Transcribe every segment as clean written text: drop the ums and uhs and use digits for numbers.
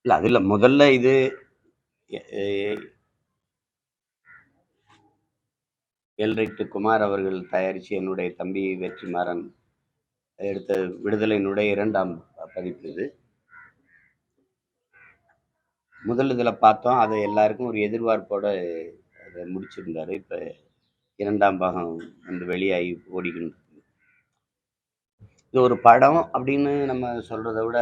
இல்ல அதுல முதல்ல இது எல்ரைட்டு குமார் அவர்கள் தயாரிச்சு என்னுடைய தம்பி வெற்றிமாறன் எடுத்த விடுதலையினுடைய 2ஆம் பதிப்பு இது. முதல் இதுல பார்த்தோம். அதை எல்லாருக்கும் ஒரு எதிர்பார்ப்போட அதை முடிச்சிருந்தாரு. இப்ப 2ஆம் பாகம் வந்து வெளியாகி ஓடிக்கிட்டு. இது ஒரு படம் அப்படின்னு நம்ம சொல்றதை விட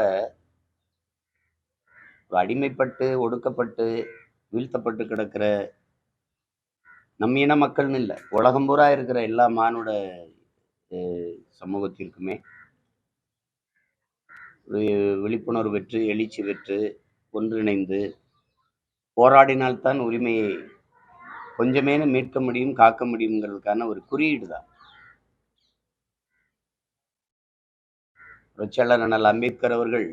அடிமைப்பட்டு ஒடுக்கப்பட்டு வீழ்த்தப்பட்டு கிடக்கிற நம்ம இன மக்கள்னு இல்லை, உலகம் பூரா இருக்கிற எல்லா மானுட சமூகத்திற்குமே விழிப்புணர்வு பெற்று எழுச்சி பெற்று ஒன்றிணைந்து போராடினால்தான் உரிமையை கொஞ்சமேனு மீட்க முடியும், காக்க முடியுங்கிறதுக்கான ஒரு குறியீடு தான். புரட்சியாளர் அண்ணல் அம்பேத்கர் அவர்கள்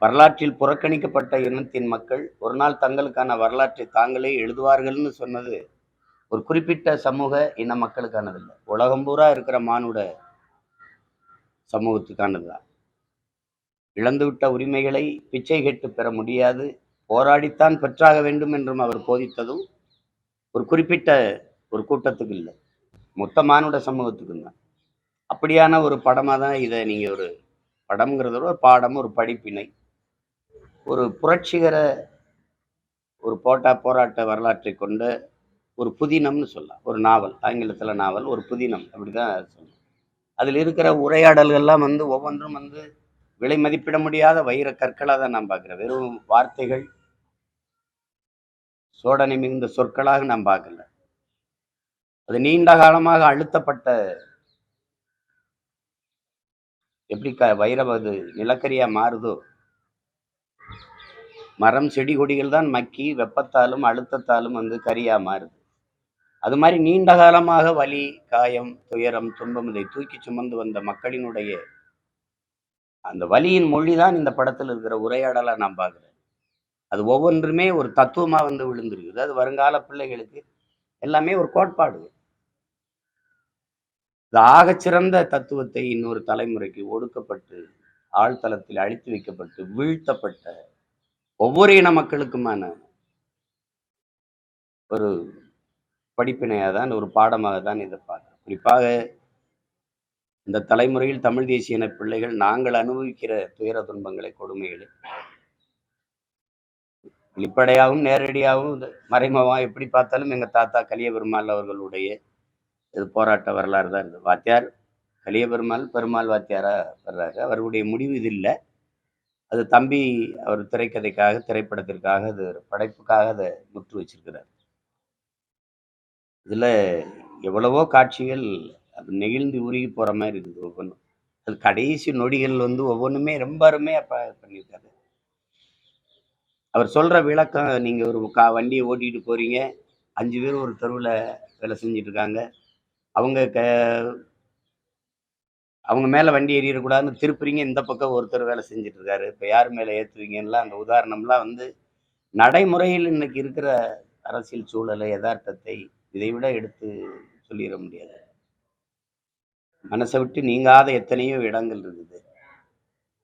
வரலாற்றில் புறக்கணிக்கப்பட்ட இனத்தின் மக்கள் ஒரு நாள் தங்களுக்கான வரலாற்றை தாங்களே எழுதுவார்கள்னு சொன்னது ஒரு குறிப்பிட்ட சமூக இன மக்களுக்கானது இல்லை, உலகம் பூரா இருக்கிற மானுட சமூகத்துக்கானதுதான். இழந்துவிட்ட உரிமைகளை பிச்சை கேட்டு பெற முடியாது, போராடித்தான் பெற்றாக வேண்டும் என்றும் அவர் போதித்ததும் ஒரு குறிப்பிட்ட ஒரு கூட்டத்துக்கு இல்லை, மொத்த மானுட சமூகத்துக்கும் தான். அப்படியான ஒரு படமாக தான் இதை நீங்கள் ஒரு படம்ங்கிறத ஒரு பாடம், ஒரு படிப்பினை, ஒரு புரட்சிகர ஒரு போராட்ட வரலாற்றை கொண்ட ஒரு புதினம்னு சொல்லலாம். ஒரு நாவல், ஆங்கிலத்தில் நாவல், ஒரு புதினம் அப்படிதான் சொல்லலாம். அதில் இருக்கிற உரையாடல்கள்லாம் வந்து ஒவ்வொன்றும் வந்து விலை மதிப்பிட முடியாத வைர கற்களாக தான் நான் பார்க்குறேன். வெறும் வார்த்தைகள், சோடனை மிகுந்த சொற்களாக நான் பார்க்கல. அது நீண்ட காலமாக அழுத்தப்பட்ட, எப்படி வைரம் அது நிலக்கரியா மாறுதோ, மரம் செடி கொடிகள் தான் மக்கி வெப்பத்தாலும் அழுத்தத்தாலும் வந்து கரியா மாறுது. அது மாதிரி நீண்ட காலமாக வலி, காயம், துயரம், துன்பம் இதை தூக்கி சுமந்து வந்த மக்களினுடைய அந்த வலியின் மொழிதான் இந்த படத்தில் இருக்கிற உரையாடலா நான் பார்க்குறேன். அது ஒவ்வொன்றுமே ஒரு தத்துவமா வந்து விழுந்திருக்குது. அது வருங்கால பிள்ளைகளுக்கு எல்லாமே ஒரு கோட்பாடு. இது ஆகச்சிறந்த தத்துவத்தை இன்னொரு தலைமுறைக்கு ஒடுக்கப்பட்டு ஆழ்தளத்தில் அழித்து வைக்கப்பட்டு வீழ்த்தப்பட்ட ஒவ்வொரு இன மக்களுக்குமான ஒரு படிப்பினையாக தான், ஒரு பாடமாக தான் இதை பார்க்கிறேன். குறிப்பாக இந்த தலைமுறையில் தமிழ் தேசிய இன பிள்ளைகள் நாங்கள் அனுபவிக்கிற துயர துன்பங்களை, கொடுமைகளை வெளிப்படையாகவும் நேரடியாகவும் மறைமுகமாக எப்படி பார்த்தாலும் எங்கள் தாத்தா கலியபெருமாள் அவர்களுடைய இது போராட்ட வரலாறு தான் இருந்தது. வாத்தியார் கலியபெருமாள் பெருமாள் வாத்தியாரா வர்றாரு. அவருடைய முடிவு இது இல்லை, அது தம்பி அவர் திரைக்கதைக்காக, திரைப்படத்திற்காக, அது படைப்புக்காக அதை முற்று வச்சிருக்கிறார். இதுல எவ்வளவோ காட்சிகள் அது நெகிழ்ந்து உருகி போற மாதிரி இருக்குது. ஒவ்வொன்றும் அது கடைசி நொடிகள் வந்து ஒவ்வொன்றுமே ரொம்ப அருமையா பண்ணியிருக்காரு. அவர் சொல்ற விளக்கம், நீங்க ஒரு வண்டியை ஓட்டிட்டு போறீங்க, 5 பேர் ஒரு தெருவில் வேலை செஞ்சுட்டு இருக்காங்க, அவங்க மேல வண்டி ஏறிடக்கூடாதுன்னு திருப்புறீங்க, இந்த பக்கம் ஒருத்தர் வேலை செஞ்சுட்டு இருக்காரு, இப்ப யார் மேல ஏற்றுவீங்கலாம் அந்த உதாரணம்லாம் வந்து நடைமுறையில் இன்னைக்கு இருக்கிற அரசியல் சூழலை, யதார்த்தத்தை இதை விட எடுத்து சொல்லிட முடியாது. மனசை விட்டு நீங்காத எத்தனையோ இடங்கள் இருக்குது.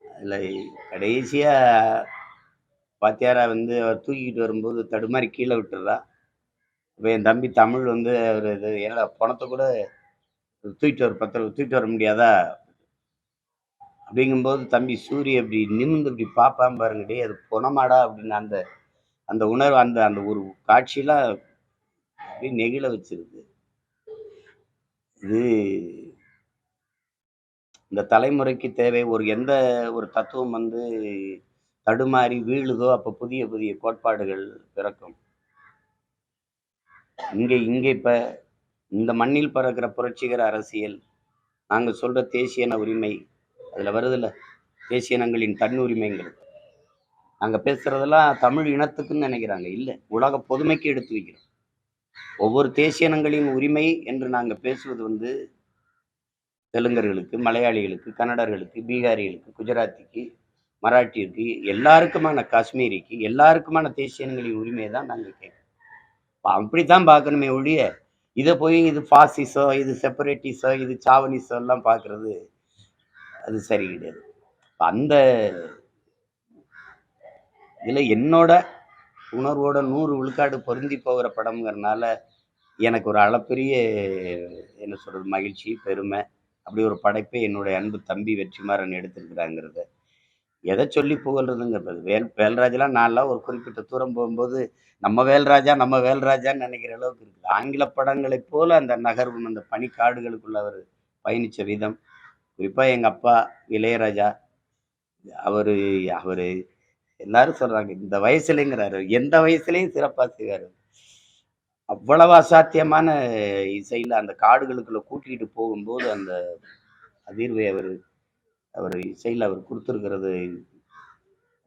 அதுல கடைசியா வாத்தியாரா வந்து அவர் தூக்கிட்டு வரும்போது தடுமாறி கீழே விட்டுறா. இப்போ என் தம்பி தமிழ் வந்து அவர் இது ஏன்னா பணத்தை கூட தூக்கிட்டு தூக்கிட்டு வர முடியாதா அப்படிங்கும்போது தம்பி சூரிய அப்படி நிமிந்து இப்படி பார்ப்பான் பாருங்கடி, அது பொணமாடா அப்படின்னு அந்த அந்த உணர்வு, அந்த அந்த ஒரு காட்சியெல்லாம் அப்படி நெகிழ வச்சிருக்கு. இது இந்த தலைமுறைக்கு தேவை. எந்த ஒரு தத்துவம் வந்து தடுமாறி வீழுதோ அப்போ புதிய புதிய கோட்பாடுகள் பிறக்கும். இங்கே இப்ப இந்த மண்ணில் பறக்கிற புரட்சிகர அரசியல், நாங்க சொல்ற தேசியன உரிமை, அதுல வருதுல்ல தேசிய இனங்களின் தன் உரிமைங்கிறது, நாங்க பேசுறதெல்லாம் தமிழ் இனத்துக்குன்னு நினைக்கிறாங்க. இல்லை, உலக பொதுமைக்கு எடுத்து வைக்கிறோம். ஒவ்வொரு தேசிய இனங்களின் உரிமை என்று நாங்க பேசுவது வந்து தெலுங்கர்களுக்கு, மலையாளிகளுக்கு, கன்னடர்களுக்கு, பீகாரிகளுக்கு, குஜராத்திக்கு, மராட்டிற்கு, எல்லாருக்குமான, காஷ்மீரிக்கு, எல்லாருக்குமான தேசிய இனங்களின் உரிமையை தான் நாங்கள் கேட்கிறோம். அப்படித்தான் பார்க்கணுமே ஒழிய இதை போய் இது ஃபாசிசம், இது செப்பரேட்டிசம், இது சாவனிசம் எல்லாம் பார்க்கறது அது சரி கிடையாது. அந்த இதுல என்னோட உணர்வோட 100 விழுக்காடு பொருந்தி போகிற படம்ங்கிறனால எனக்கு ஒரு அளப்பரிய என்ன சொல்றது மகிழ்ச்சி, பெருமை. அப்படி ஒரு படைப்பை என்னுடைய அன்பு தம்பி வெற்றிமாறன் எடுத்திருக்கிறாங்கிறது. எத சொல்லி புகழ்றதுங்கிறது. வேல்ராஜ்லாம் நான்லாம் ஒரு குறிப்பிட்ட தூரம் போகும்போது, நம்ம வேல்ராஜான்னு நெனைக்கிற அளவுக்கு இருக்குது. ஆங்கில படங்களைப் போல அந்த நகர்வும், அந்த பனிக்காடுகளுக்குள்ள அவரு பயணிச்ச விதம், குறிப்பா எங்க அப்பா இளையராஜா, அவரு அவரு எல்லாரும் சொல்றாங்க, இந்த வயசுலங்கிறாரு. எந்த வயசுலயும் சிறப்பா செய்வாரு. அவ்வளவு அசாத்தியமான இசையில அந்த காடுகளுக்குள்ள கூட்டிட்டு போகும்போது, அந்த அதிர்வை அவரு அவரு இசையில அவர் குடுத்திருக்கிறது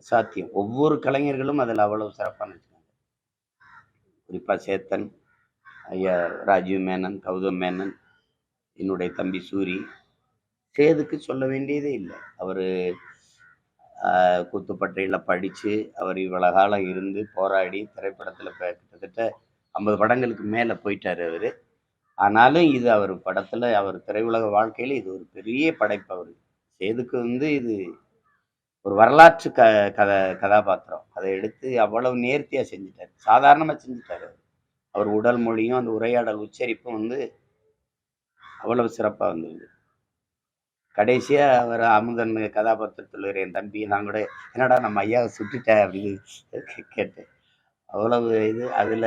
அசாத்தியம். ஒவ்வொரு கலைஞர்களும் அதுல அவ்வளவு சிறப்பா நடிச்சாங்க. குறிப்பா சேத்தன், ஐயா ராஜீவ் மேனன், கௌதம் மேனன், என்னுடைய தம்பி சூரி. சேதுக்கு சொல்ல வேண்டியதே இல்ல. அவரு கூத்துப்பட்றையில படிச்சு, அவர் இவ்வளவு காலம் இருந்து, போராடி, திரைப்படத்துல இப்ப கிட்டத்தட்ட 50 படங்களுக்கு மேல போயிட்டாரு அவரு. ஆனாலும் இது அவர் படத்துல, அவர் திரையுலக வாழ்க்கையில இது ஒரு பெரிய படைப்பு அவரு. சேதுக்கு இது ஒரு வரலாற்று கத கதாபாத்திரம். அத எடுத்து அவ்வளவு நேர்த்தியா செஞ்சுட்டாரு. சாதாரணமா செஞ்சுட்டாரு. அவர் உடல் மொழியும், அந்த உரையாடல் உச்சரிப்பும் அவ்வளவு சிறப்பா வந்தது. கடைசியா அவர் அமுதன் கதாபாத்திரத்துல என் தம்பி நான் கூட, "என்னடா நம்ம ஐயாவ சுட்டுட்ட" அப்படின்னு கேட்டேன். அவ்வளவு அதுல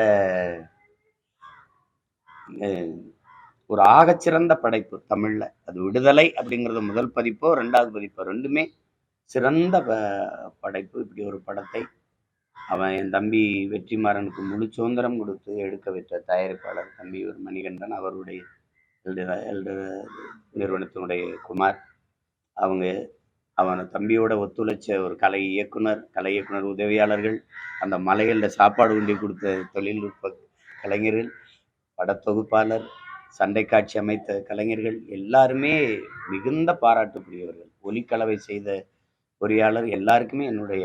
அ ஒரு ஆகச்சிறந்த படைப்பு தமிழ்ல. அது விடுதலை அப்படிங்கிறது முதல் பதிப்போ, 2வது பதிப்போ 2மே சிறந்த படைப்பு. இப்படி ஒரு படத்தை அவன் என் தம்பி வெற்றிமாறனுக்கு முழு சுதந்திரம் கொடுத்து எடுக்க வைத்த தயாரிப்பாளர் தம்பி ஒரு மணிகண்டன், அவருடைய எல்டர் நிறுவனத்தினுடைய குமார். அவங்க அவன தம்பியோட ஒத்துழைச்ச ஒரு கலை இயக்குனர் உதவியாளர்கள், அந்த மலைகள்ல சாப்பாடு கொண்டு கொடுத்த தொழில்நுட்ப கலைஞர்கள், படத்தொகுப்பாளர், சண்டை காட்சி அமைத்த கலைஞர்கள் எல்லாருமே மிகுந்த பாராட்டுக்குரியவர்கள். ஒலிக்கலவை செய்த பொறியாளர் எல்லாருக்குமே என்னுடைய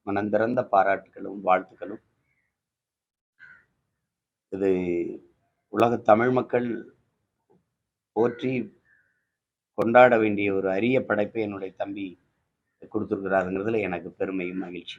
மனந்திறந்த பாராட்டுகளும், வாழ்த்துக்களும். இது உலக தமிழ் மக்கள் போற்றி கொண்டாட வேண்டிய ஒரு அரிய படைப்பை என்னுடைய தம்பி குடுத்திருக்கிறாருங்கிறதுல எனக்கு பெருமையும், மகிழ்ச்சி.